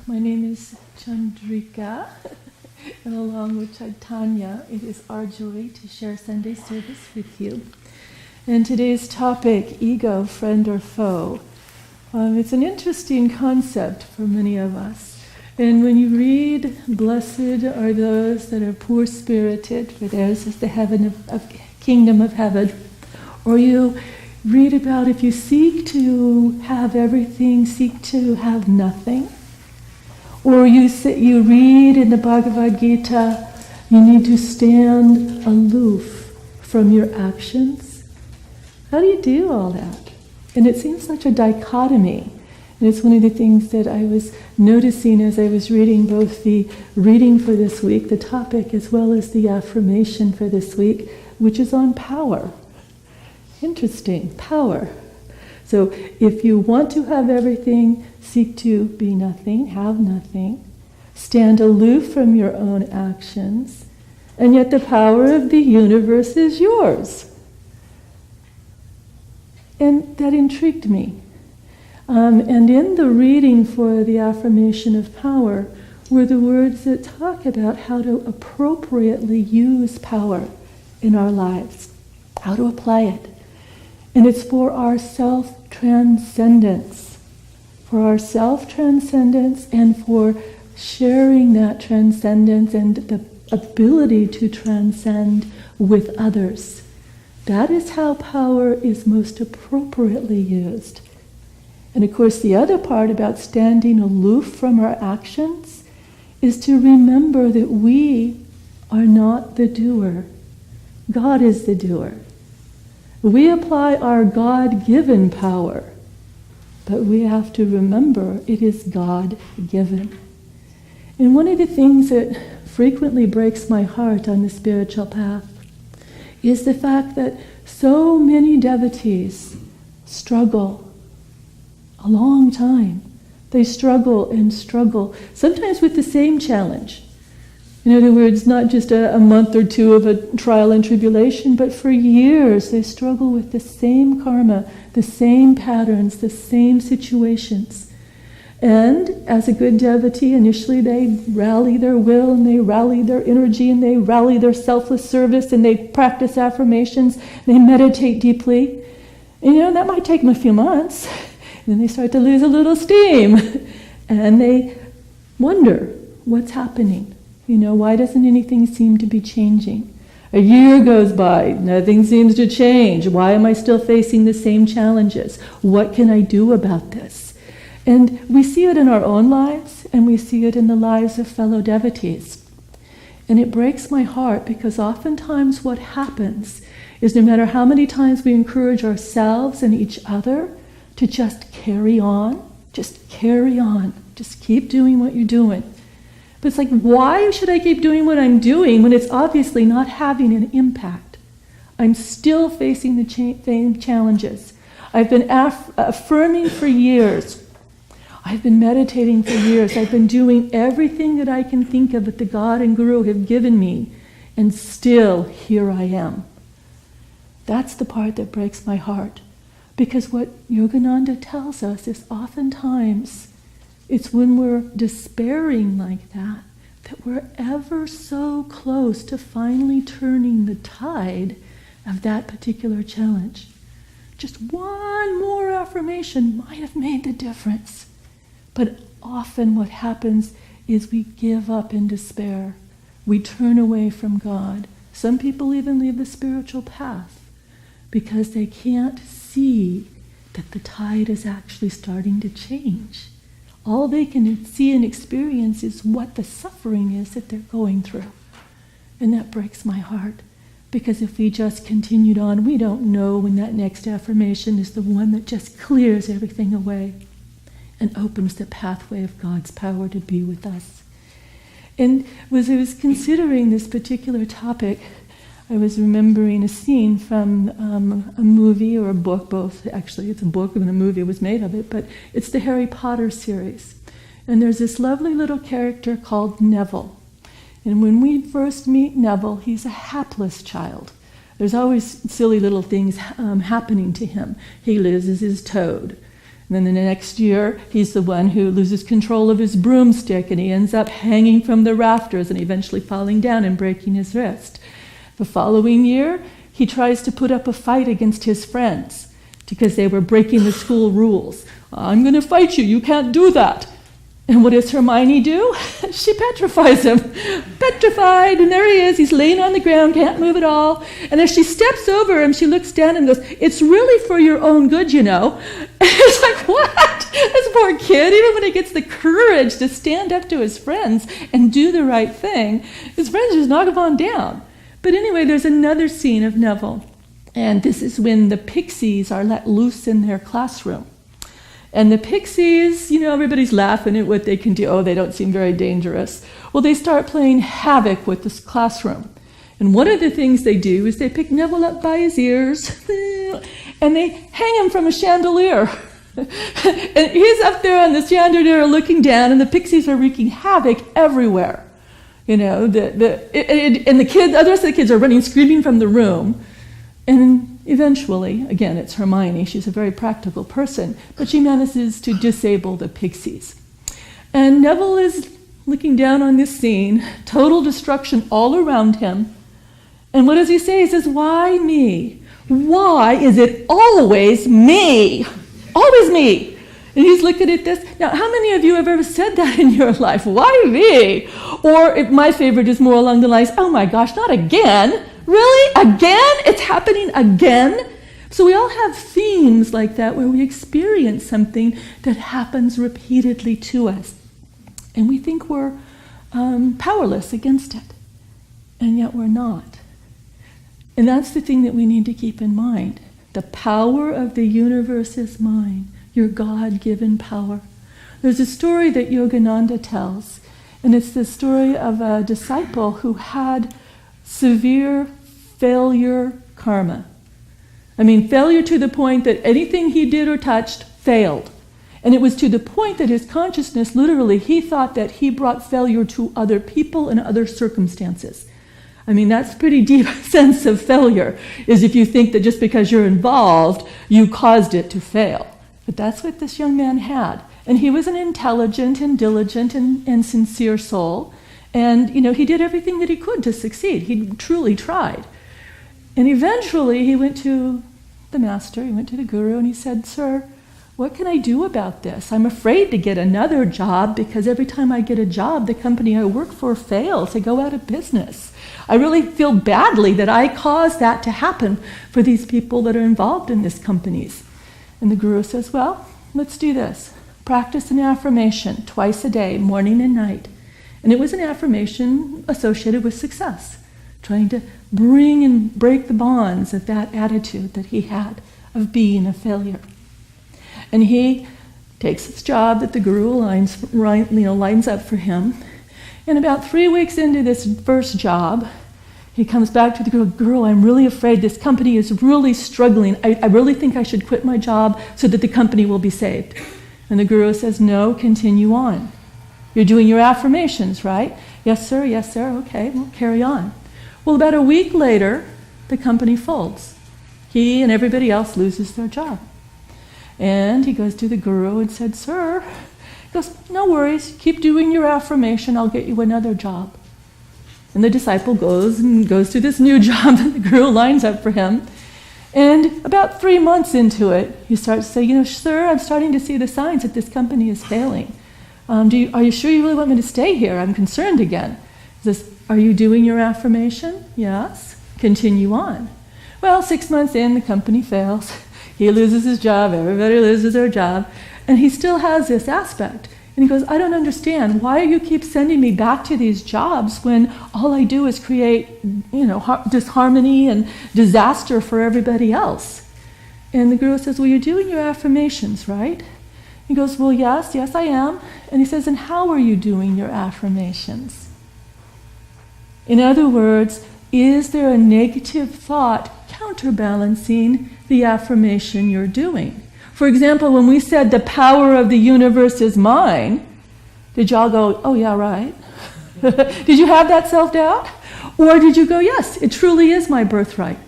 My name is Chandrika, and along with Chaitanya, it is our joy to share Sunday service with you. And today's topic, ego, friend or foe. It's an interesting concept for many of us. And when you read, blessed are those that are poor-spirited, for theirs is the kingdom of heaven, or you read about if you seek to have everything, seek to have nothing. Or you read in the Bhagavad Gita, you need to stand aloof from your actions. How do you do all that? And it seems such a dichotomy. And it's one of the things that I was noticing as I was reading both the reading for this week, the topic, as well as the affirmation for this week, which is on power. Interesting, power. So if you want to have everything, seek to be nothing, have nothing, stand aloof from your own actions, and yet the power of the universe is yours. And that intrigued me. And in the reading for the affirmation of power were the words that talk about how to appropriately use power in our lives, how to apply it. And it's for our self-transcendence. For our self-transcendence and for sharing that transcendence and the ability to transcend with others. That is how power is most appropriately used. And of course, the other part about standing aloof from our actions is to remember that we are not the doer. God is the doer. We apply our God-given power, but we have to remember it is God-given. And one of the things that frequently breaks my heart on the spiritual path is the fact that so many devotees struggle a long time. They struggle and struggle, sometimes with the same challenge. In other words, not just a month or two of a trial and tribulation, but for years they struggle with the same karma, the same patterns, the same situations. And as a good devotee, initially they rally their will and they rally their energy and they rally their selfless service and they practice affirmations, they meditate deeply. And that might take them a few months. And then they start to lose a little steam. And they wonder, what's happening? Why doesn't anything seem to be changing? A year goes by, nothing seems to change. Why am I still facing the same challenges? What can I do about this? And we see it in our own lives, and we see it in the lives of fellow devotees. And it breaks my heart because oftentimes what happens is no matter how many times we encourage ourselves and each other to just carry on, just keep doing what you're doing. But it's like, why should I keep doing what I'm doing when it's obviously not having an impact? I'm still facing the same challenges. I've been affirming for years. I've been meditating for years. I've been doing everything that I can think of that the God and Guru have given me, and still here I am. That's the part that breaks my heart. Because what Yogananda tells us is oftentimes it's when we're despairing like that we're ever so close to finally turning the tide of that particular challenge. Just one more affirmation might have made the difference. But often what happens is we give up in despair. We turn away from God. Some people even leave the spiritual path because they can't see that the tide is actually starting to change. All they can see and experience is what the suffering is that they're going through. And that breaks my heart, because if we just continued on, we don't know when that next affirmation is the one that just clears everything away and opens the pathway of God's power to be with us. And as I was considering this particular topic, I was remembering a scene from a movie or a book, both. Actually, it's a book and a movie was made of it, but it's the Harry Potter series. And there's this lovely little character called Neville. And when we first meet Neville, he's a hapless child. There's always silly little things happening to him. He loses his toad. And then the next year, he's the one who loses control of his broomstick, and he ends up hanging from the rafters and eventually falling down and breaking his wrist. The following year, he tries to put up a fight against his friends because they were breaking the school rules. I'm going to fight you. You can't do that. And what does Hermione do? She petrifies him. Petrified, and there he is. He's laying on the ground, can't move at all. And as she steps over him, she looks down and goes, it's really for your own good, you know. And it's like, what? This poor kid, even when he gets the courage to stand up to his friends and do the right thing, his friends just knock him on down. But anyway, there's another scene of Neville. And this is when the pixies are let loose in their classroom. And the pixies, you know, everybody's laughing at what they can do. Oh, they don't seem very dangerous. Well, they start playing havoc with this classroom. And one of the things they do is they pick Neville up by his ears and they hang him from a chandelier. And he's up there on the chandelier looking down, and the pixies are wreaking havoc everywhere. You know, and the rest of the kids are running, screaming from the room. And eventually, again, it's Hermione. She's a very practical person, but she manages to disable the pixies. And Neville is looking down on this scene, total destruction all around him. And what does he say? He says, why me? Why is it always me? Always me. And he's looking at this. Now, how many of you have ever said that in your life? Why me? Or my favorite is more along the lines, oh my gosh, not again. Really? Again? It's happening again? So we all have themes like that where we experience something that happens repeatedly to us. And we think we're powerless against it. And yet we're not. And that's the thing that we need to keep in mind. The power of the universe is mine. Your God-given power. There's a story that Yogananda tells. And it's the story of a disciple who had severe failure karma. I mean, failure to the point that anything he did or touched failed. And it was to the point that his consciousness, literally, he thought that he brought failure to other people and other circumstances. I mean, that's a pretty deep sense of failure, is if you think that just because you're involved, you caused it to fail. But that's what this young man had. And he was an intelligent and diligent and sincere soul. And, you know, he did everything that he could to succeed. He truly tried. And eventually he went to the master, he went to the guru, and he said, sir, what can I do about this? I'm afraid to get another job because every time I get a job, the company I work for fails. They go out of business. I really feel badly that I caused that to happen for these people that are involved in these companies. And the guru says, well, let's do this. Practice an affirmation twice a day, morning and night. And it was an affirmation associated with success, trying to bring and break the bonds of that attitude that he had of being a failure. And he takes this job that the guru lines up for him. And about 3 weeks into this first job, he comes back to the guru, I'm really afraid this company is really struggling. I really think I should quit my job so that the company will be saved. And the guru says, no, continue on. You're doing your affirmations, right? Yes, sir, okay, well, carry on. Well, about a week later, the company folds. He and everybody else loses their job. And he goes to the guru and said, sir, he goes, no worries, keep doing your affirmation, I'll get you another job. And the disciple goes to this new job that the guru lines up for him. And about 3 months into it, he starts to say, sir, I'm starting to see the signs that this company is failing. Are you sure you really want me to stay here? I'm concerned again. He says, are you doing your affirmation? Yes. Continue on. Well, 6 months in, the company fails. He loses his job, everybody loses their job, and he still has this aspect. And he goes, I don't understand. Why do you keep sending me back to these jobs when all I do is create, disharmony and disaster for everybody else? And the guru says, well, you're doing your affirmations, right? He goes, well, yes, I am. And he says, and how are you doing your affirmations? In other words, is there a negative thought counterbalancing the affirmation you're doing? For example, when we said the power of the universe is mine, did y'all go, oh yeah, right? Did you have that self-doubt? Or did you go, yes, it truly is my birthright?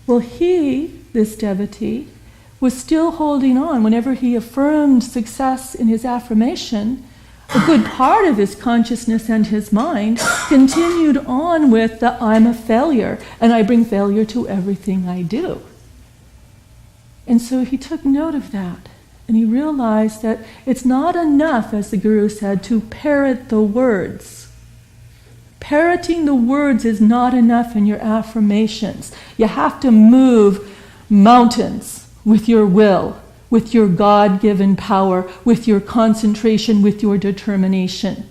Well, this devotee, was still holding on. Whenever he affirmed success in his affirmation, a good part of his consciousness and his mind continued on with the I'm a failure and I bring failure to everything I do. And so he took note of that, and he realized that it's not enough, as the Guru said, to parrot the words. Parroting the words is not enough in your affirmations. You have to move mountains with your will, with your God-given power, with your concentration, with your determination.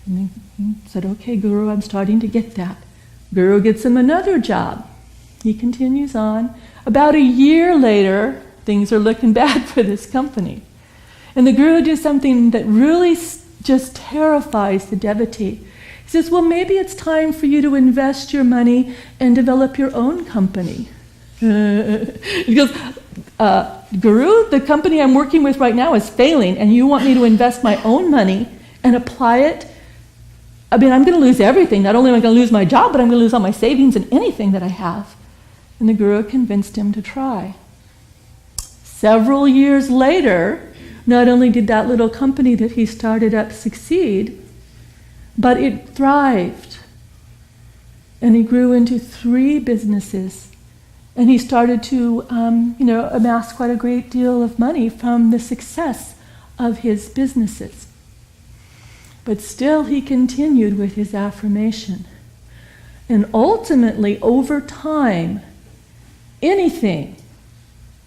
And he said, okay, Guru, I'm starting to get that. Guru gets him another job. He continues on. About a year later, things are looking bad for this company. And the Guru does something that really just terrifies the devotee. He says, well, maybe it's time for you to invest your money and develop your own company. He goes, Guru, the company I'm working with right now is failing, and you want me to invest my own money and apply it? I mean, I'm going to lose everything. Not only am I going to lose my job, but I'm going to lose all my savings and anything that I have. And the Guru convinced him to try. Several years later, not only did that little company that he started up succeed, but it thrived. And he grew into 3 businesses. And he started to amass quite a great deal of money from the success of his businesses. But still he continued with his affirmation. And ultimately, over time, anything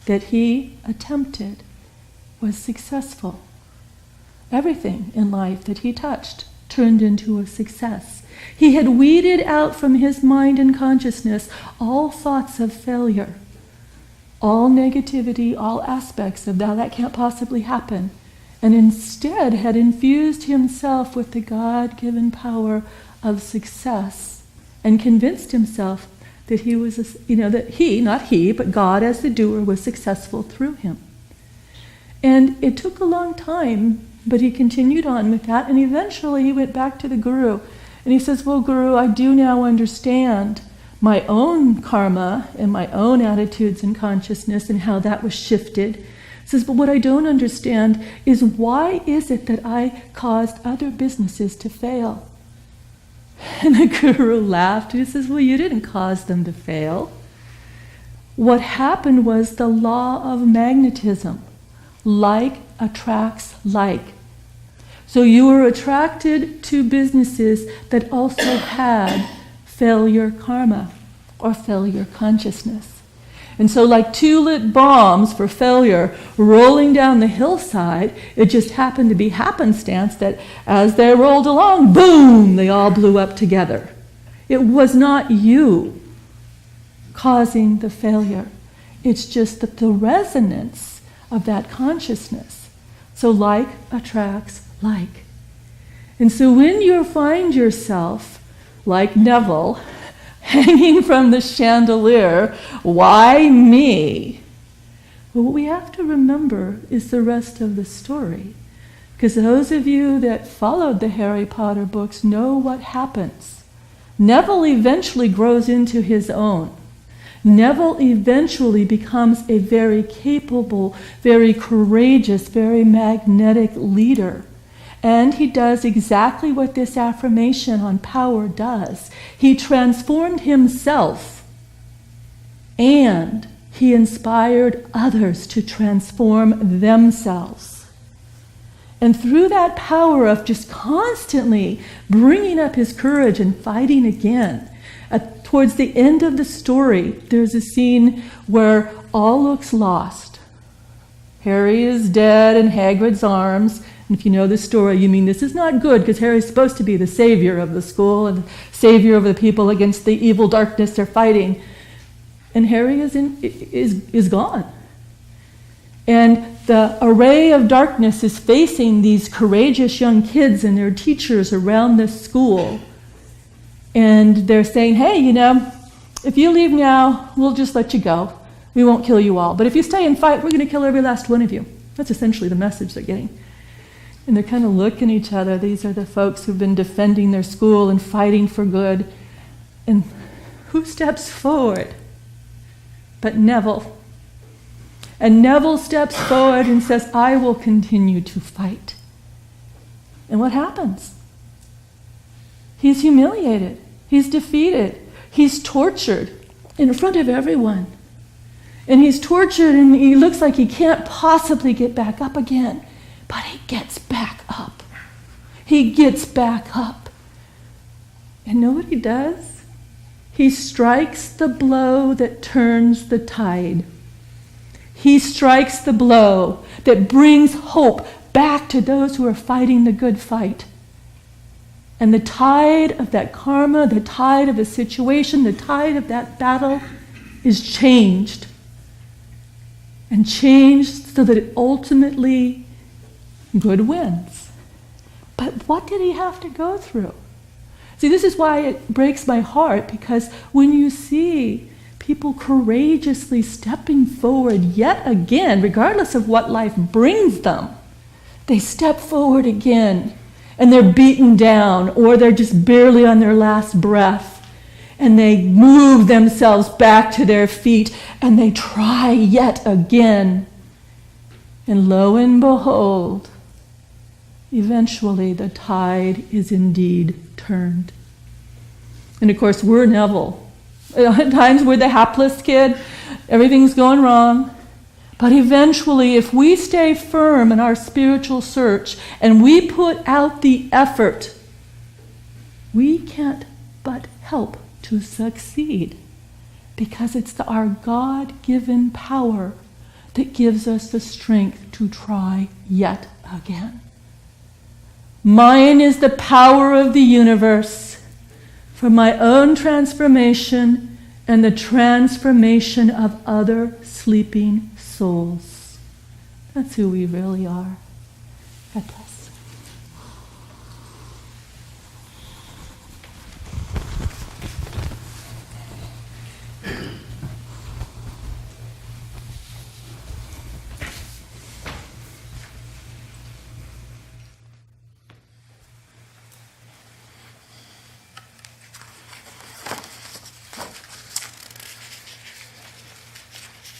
that he attempted was successful. Everything in life that he touched turned into a success. He had weeded out from his mind and consciousness all thoughts of failure, all negativity, all aspects of that can't possibly happen, and instead had infused himself with the God-given power of success and convinced himself that he was, that he, not he, but God as the doer was successful through him. And it took a long time, but he continued on with that, and eventually he went back to the Guru, and he says, well, Guru, I do now understand my own karma and my own attitudes and consciousness and how that was shifted. He says, but what I don't understand is why is it that I caused other businesses to fail? And the Guru laughed. He says, well, you didn't cause them to fail. What happened was the law of magnetism. Like attracts like. So you were attracted to businesses that also had failure karma or failure consciousness. And so like 2 lit bombs for failure rolling down the hillside, it just happened to be happenstance that as they rolled along, boom, they all blew up together. It was not you causing the failure. It's just that the resonance of that consciousness. So like attracts like. And so when you find yourself, like Neville, hanging from the chandelier, why me? Well, what we have to remember is the rest of the story. Because those of you that followed the Harry Potter books know what happens. Neville eventually grows into his own. Neville eventually becomes a very capable, very courageous, very magnetic leader. And he does exactly what this affirmation on power does. He transformed himself, and he inspired others to transform themselves. And through that power of just constantly bringing up his courage and fighting again, towards the end of the story, there's a scene where all looks lost. Harry is dead in Hagrid's arms. And if you know the story, you mean this is not good because Harry's supposed to be the savior of the school and savior of the people against the evil darkness they're fighting. And Harry is gone. And the array of darkness is facing these courageous young kids and their teachers around this school. And they're saying, hey, if you leave now, we'll just let you go. We won't kill you all. But if you stay and fight, we're going to kill every last one of you. That's essentially the message they're getting. And they're kind of looking at each other. These are the folks who've been defending their school and fighting for good. And who steps forward but Neville? And Neville steps forward and says, I will continue to fight. And what happens? He's humiliated. He's defeated. He's tortured in front of everyone. And he's tortured and he looks like he can't possibly get back up again. But he gets back up. He gets back up. And know what he does? He strikes the blow that turns the tide. He strikes the blow that brings hope back to those who are fighting the good fight. And the tide of that karma, the tide of a situation, the tide of that battle is changed. And changed so that it ultimately good wins. But what did he have to go through? See, this is why it breaks my heart, because when you see people courageously stepping forward yet again, regardless of what life brings them, they step forward again and they're beaten down or they're just barely on their last breath and they move themselves back to their feet and they try yet again. And lo and behold, eventually the tide is indeed turned. And of course, we're Neville. At times we're the hapless kid. Everything's going wrong. But eventually, if we stay firm in our spiritual search and we put out the effort, we can't but help to succeed, because it's our God-given power that gives us the strength to try yet again. Mine is the power of the universe for my own transformation and the transformation of other sleeping souls. That's who we really are. God bless.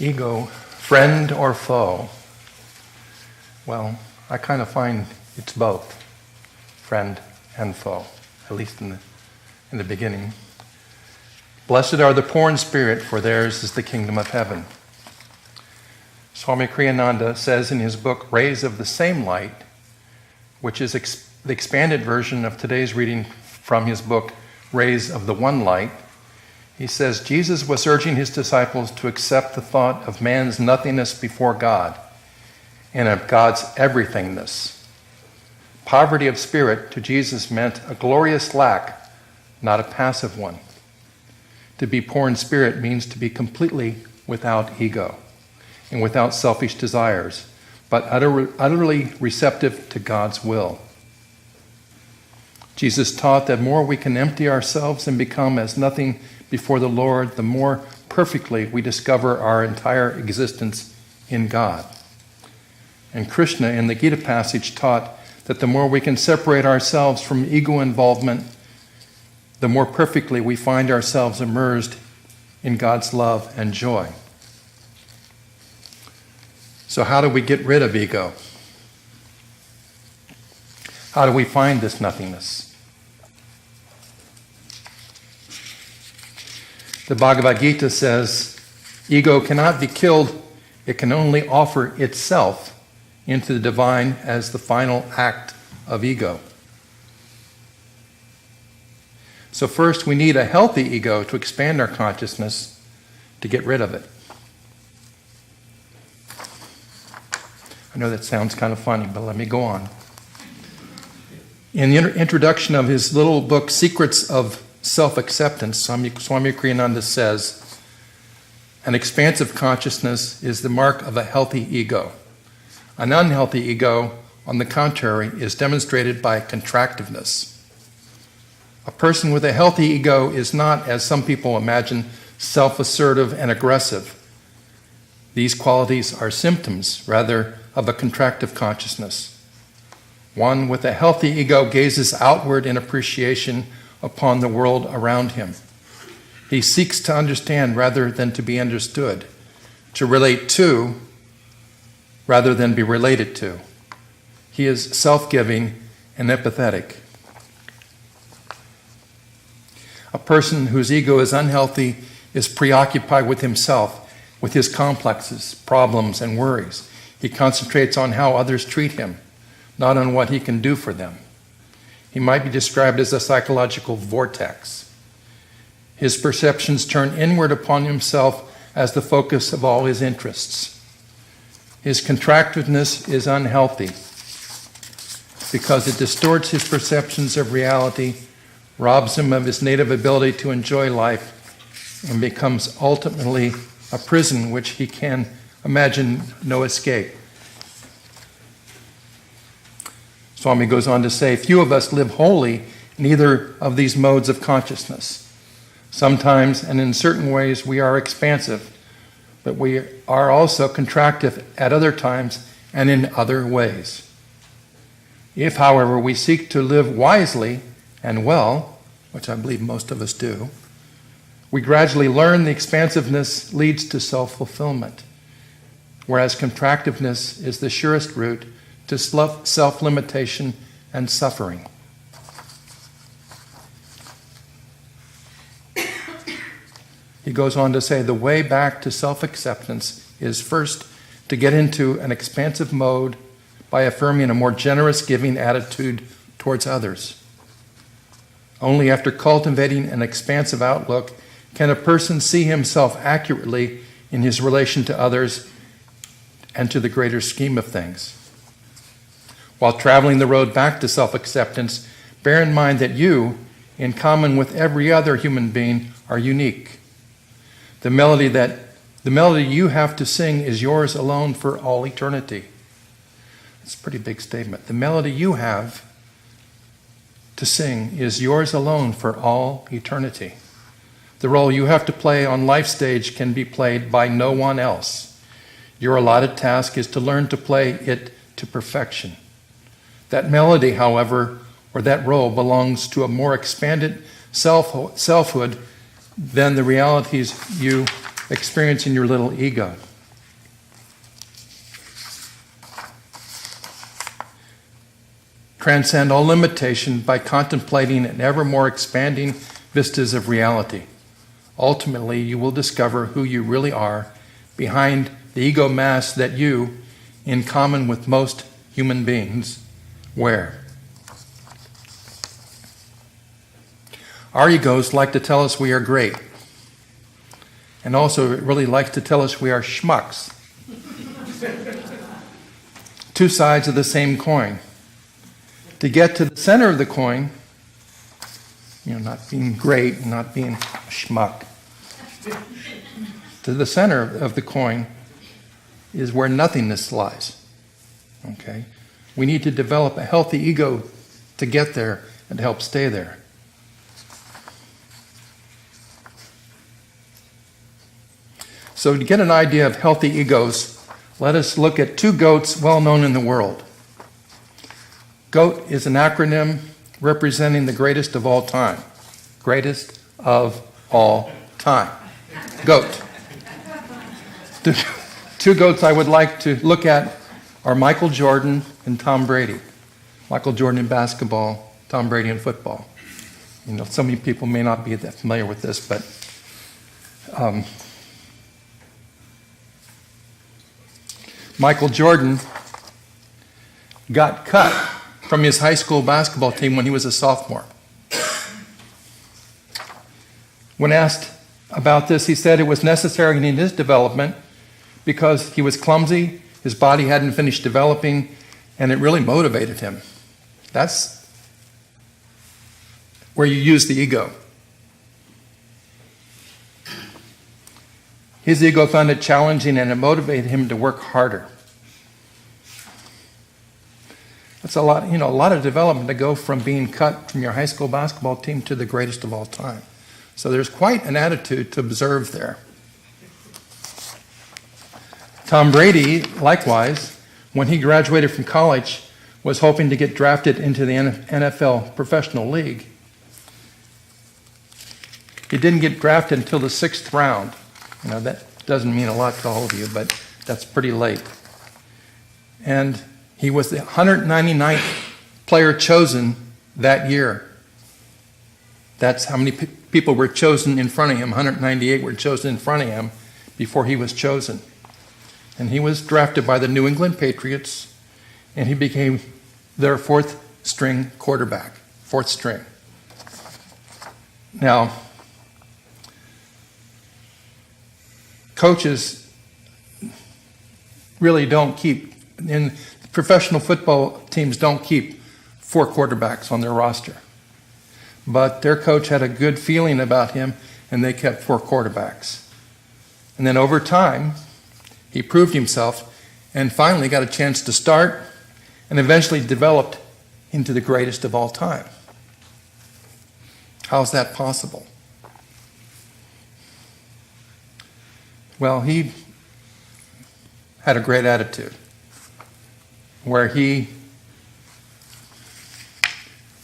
Ego, friend or foe? Well, I kind of find it's both, friend and foe, at least in the beginning. Blessed are the poor in spirit, for theirs is the kingdom of heaven. Swami Kriyananda says in his book, Rays of the Same Light, which is the expanded version of today's reading from his book, Rays of the One Light, he says, Jesus was urging his disciples to accept the thought of man's nothingness before God and of God's everythingness. Poverty of spirit to Jesus meant a glorious lack, not a passive one. To be poor in spirit means to be completely without ego and without selfish desires, but utterly receptive to God's will. Jesus taught that the more we can empty ourselves and become as nothing before the Lord, the more perfectly we discover our entire existence in God. And Krishna in the Gita passage taught that the more we can separate ourselves from ego involvement, the more perfectly we find ourselves immersed in God's love and joy. So how do we get rid of ego? How do we find this nothingness? The Bhagavad Gita says, ego cannot be killed, it can only offer itself into the divine as the final act of ego. So first, we need a healthy ego to expand our consciousness, to get rid of it. I know that sounds kind of funny, but let me go on. In the introduction of his little book, Secrets of Self-Acceptance, Swami Kriyananda says, an expansive consciousness is the mark of a healthy ego. An unhealthy ego, on the contrary, is demonstrated by contractiveness. A person with a healthy ego is not, as some people imagine, self-assertive and aggressive. These qualities are symptoms, rather, of a contractive consciousness. One with a healthy ego gazes outward in appreciation upon the world around him. He seeks to understand rather than to be understood, to relate to rather than be related to. He is self-giving and empathetic. A person whose ego is unhealthy is preoccupied with himself, with his complexes, problems, and worries. He concentrates on how others treat him, not on what he can do for them. He might be described as a psychological vortex. His perceptions turn inward upon himself as the focus of all his interests. His contractiveness is unhealthy because it distorts his perceptions of reality, robs him of his native ability to enjoy life, and becomes ultimately a prison which he can imagine no escape. Swami goes on to say, few of us live wholly in either of these modes of consciousness. Sometimes, and in certain ways, we are expansive, but we are also contractive at other times and in other ways. If, however, we seek to live wisely and well, which I believe most of us do, we gradually learn the expansiveness leads to self-fulfillment, whereas contractiveness is the surest route to self-limitation and suffering. He goes on to say, the way back to self-acceptance is first to get into an expansive mode by affirming a more generous giving attitude towards others. Only after cultivating an expansive outlook can a person see himself accurately in his relation to others and to the greater scheme of things. While traveling the road back to self-acceptance, bear in mind that you, in common with every other human being, are unique. The melody you have to sing is yours alone for all eternity. That's a pretty big statement. The melody you have to sing is yours alone for all eternity. The role you have to play on life's stage can be played by no one else. Your allotted task is to learn to play it to perfection. That melody, however, or that role belongs to a more expanded selfhood than the realities you experience in your little ego. Transcend all limitation by contemplating an ever more expanding vistas of reality. Ultimately, you will discover who you really are behind the ego mask that you, in common with most human beings, wear. Our egos like to tell us we are great, and also it really likes to tell us we are schmucks. Two sides of the same coin. To get to the center of the coin, not being great, not being a schmuck, to the center of the coin is where nothingness lies. Okay? We need to develop a healthy ego to get there and to help stay there. So to get an idea of healthy egos, let us look at two goats well known in the world. GOAT is an acronym representing the greatest of all time. Greatest of all time. GOAT. The two goats I would like to look at are Michael Jordan and Tom Brady. Michael Jordan in basketball, Tom Brady in football. Some of you people may not be that familiar with this, but Michael Jordan got cut from his high school basketball team when he was a sophomore. When asked about this, he said it was necessary in his development because he was clumsy, his body hadn't finished developing, and it really motivated him. That's where you use the ego. His ego found it challenging and it motivated him to work harder. That's a lot of development to go from being cut from your high school basketball team to the greatest of all time. So there's quite an attitude to observe there. Tom Brady, likewise, when he graduated from college, was hoping to get drafted into the NFL professional league. He didn't get drafted until the 6th round. That doesn't mean a lot to all of you, but that's pretty late. And he was the 199th player chosen that year. That's how many people were chosen in front of him. 198 were chosen in front of him before he was chosen. And he was drafted by the New England Patriots, and he became their fourth string quarterback. Fourth string. Now, coaches really don't keep, in professional football teams don't keep 4 quarterbacks on their roster. But their coach had a good feeling about him, and they kept 4 quarterbacks. And then over time, he proved himself and finally got a chance to start and eventually developed into the greatest of all time. How is that possible? Well, he had a great attitude where he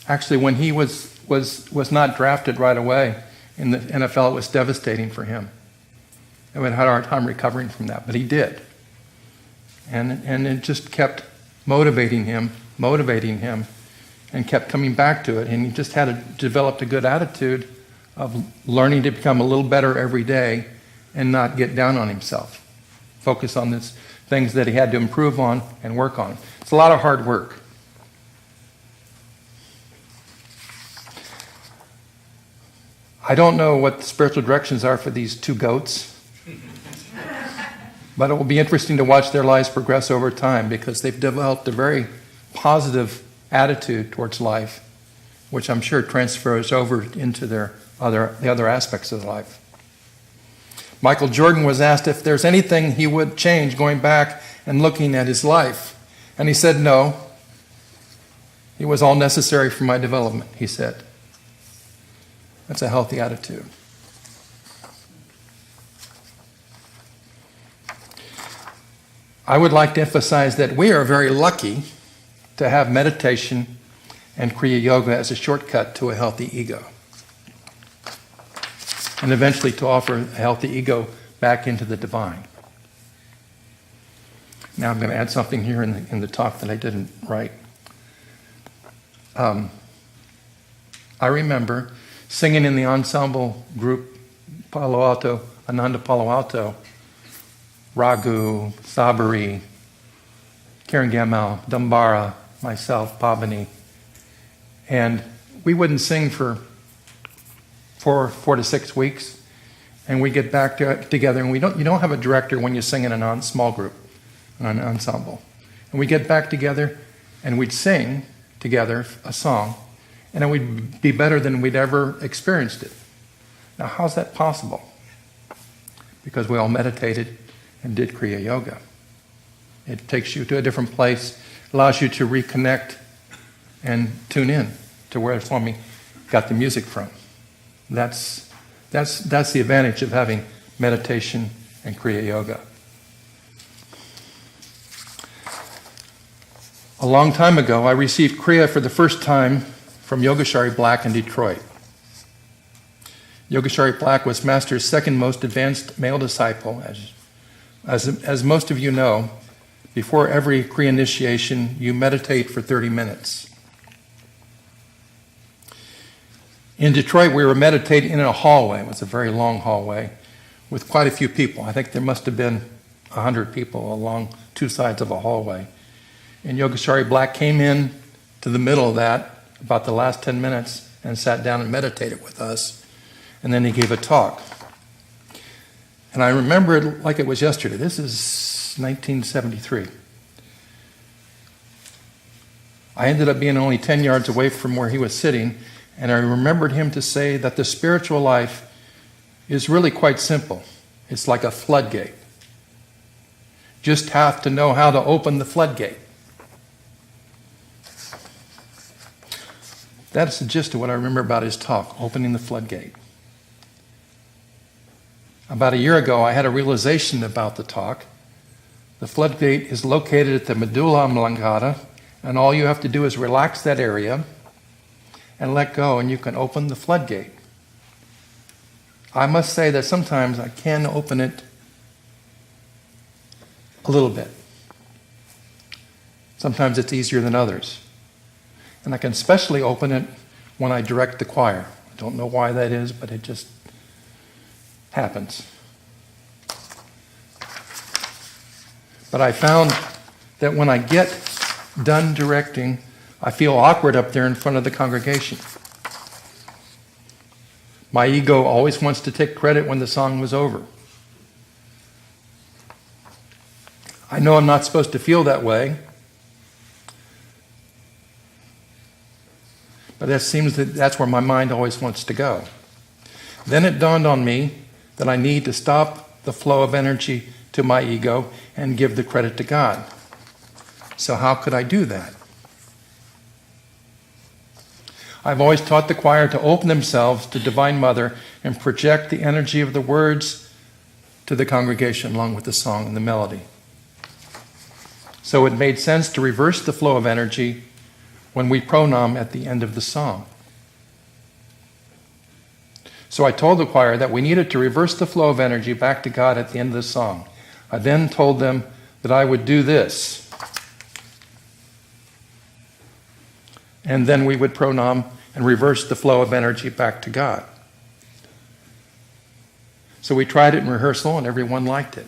actually, when he was not drafted right away in the NFL, it was devastating for him. He had a hard time recovering from that, but he did. And it just kept motivating him, and kept coming back to it. And he just developed a good attitude of learning to become a little better every day and not get down on himself. Focus on these things that he had to improve on and work on. It's a lot of hard work. I don't know what the spiritual directions are for these 2 goats, but it will be interesting to watch their lives progress over time because they've developed a very positive attitude towards life, which I'm sure transfers over into the other aspects of life. Michael Jordan was asked if there's anything he would change going back and looking at his life, and he said no. It was all necessary for my development, he said. That's a healthy attitude. I would like to emphasize that we are very lucky to have meditation and Kriya Yoga as a shortcut to a healthy ego. And eventually to offer a healthy ego back into the divine. Now I'm going to add something here in the talk that I didn't write. I remember singing in the ensemble group Palo Alto, Ananda Palo Alto, Raghu, Sabari, Karen Gamal, Dambara, myself, Pavani. And we wouldn't sing for 4 to 6 weeks, and we get back together, and you don't have a director when you sing in a small group, an ensemble. And we get back together, and we'd sing together a song, and it would be better than we'd ever experienced it. Now, how's that possible? Because we all meditated and did Kriya Yoga. It takes you to a different place, allows you to reconnect and tune in to where Swami got the music from. That's the advantage of having meditation and Kriya Yoga. A long time ago, I received Kriya for the first time from Yogeshari Black in Detroit. Yogeshari Black was Master's second most advanced male disciple. As most of you know, before every Kriya initiation, you meditate for 30 minutes. In Detroit, we were meditating in a hallway. It was a very long hallway with quite a few people. I think there must have been 100 people along 2 sides of a hallway. And Yogeshari Black came in to the middle of that, about the last 10 minutes, and sat down and meditated with us. And then he gave a talk. And I remember it like it was yesterday. This is 1973. I ended up being only 10 yards away from where he was sitting, and I remembered him to say that the spiritual life is really quite simple. It's like a floodgate. Just have to know how to open the floodgate. That's the gist of what I remember about his talk, opening the floodgate. About a year ago, I had a realization about the talk. The floodgate is located at the medulla oblongata, and all you have to do is relax that area and let go, and you can open the floodgate. I must say that sometimes I can open it a little bit. Sometimes it's easier than others. And I can especially open it when I direct the choir. I don't know why that is, but it just happens. But I found that when I get done directing, I feel awkward up there in front of the congregation. My ego always wants to take credit when the song was over. I know I'm not supposed to feel that way, but it seems that that's where my mind always wants to go. Then it dawned on me that I need to stop the flow of energy to my ego and give the credit to God. So how could I do that? I've always taught the choir to open themselves to Divine Mother and project the energy of the words to the congregation along with the song and the melody. So it made sense to reverse the flow of energy when we pronam at the end of the song. So I told the choir that we needed to reverse the flow of energy back to God at the end of the song. I then told them that I would do this. And then we would pronam and reverse the flow of energy back to God. So we tried it in rehearsal and everyone liked it.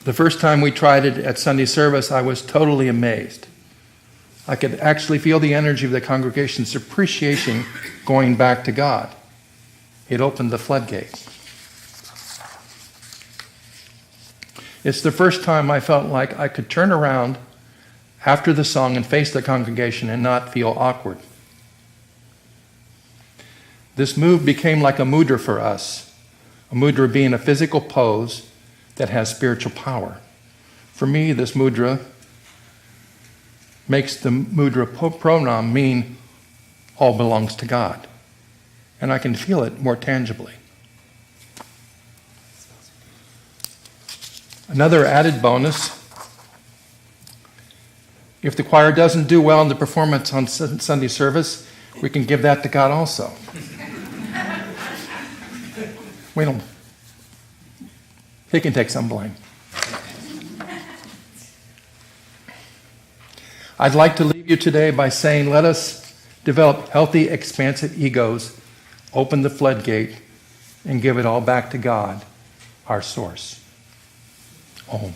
The first time we tried it at Sunday service, I was totally amazed. I could actually feel the energy of the congregation's appreciation going back to God. It opened the floodgate. It's the first time I felt like I could turn around after the song and face the congregation and not feel awkward. This move became like a mudra for us, a mudra being a physical pose that has spiritual power. For me, this mudra makes the mudra pronam mean all belongs to God. And I can feel it more tangibly. Another added bonus, if the choir doesn't do well in the performance on Sunday service, we can give that to God also. He can take some blame. I'd like to leave you today by saying, let us develop healthy, expansive egos, open the floodgate, and give it all back to God, our source. Om.